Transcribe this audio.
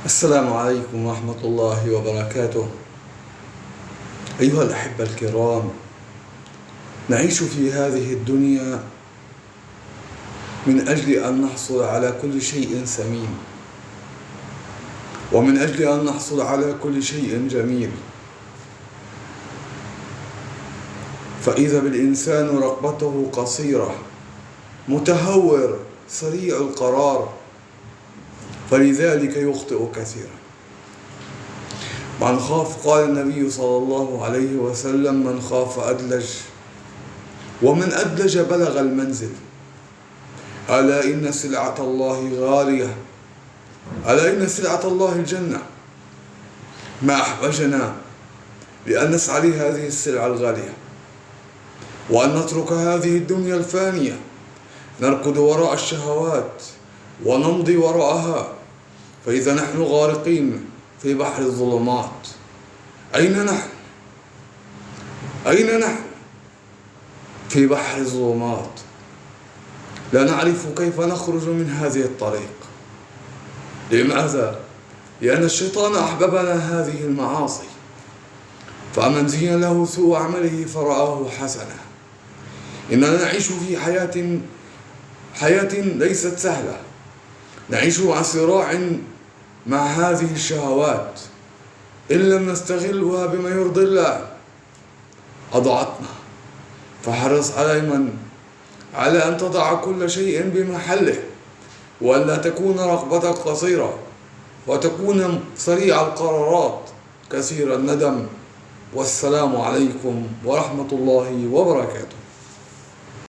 السلام عليكم ورحمة الله وبركاته. أيها الأحبة الكرام، نعيش في هذه الدنيا من أجل أن نحصل على كل شيء ثمين، ومن أجل أن نحصل على كل شيء جميل. فإذا بالإنسان رغبته قصيرة، متهور، سريع القرار، فلذلك يخطئ كثيرا. من خاف، قال النبي صلى الله عليه وسلم: من خاف أدلج، ومن أدلج بلغ المنزل. ألا إن سلعة الله غالية، ألا إن سلعة الله الجنة. ما أحوجنا لأن نسعى لهذه السلعة الغالية، وأن نترك هذه الدنيا الفانية، نركض وراء الشهوات ونمضي وراءها، فإذا نحن غارقين في بحر الظلمات. أين نحن؟ أين نحن؟ في بحر الظلمات، لا نعرف كيف نخرج من هذه الطريق. لماذا؟ لأن الشيطان أحببنا هذه المعاصي، فمن زين له سوء عمله فرآه حسنة. إننا نعيش في حياة ليست سهلة، نعيش مع صراع مع هذه الشهوات. إن لم نستغلها بما يرضي الله أضعتنا. فحرص على أن تضع كل شيء بمحله، وألا تكون رغبتك قصيرة، وتكون سريع القرارات كثير الندم. والسلام عليكم ورحمة الله وبركاته.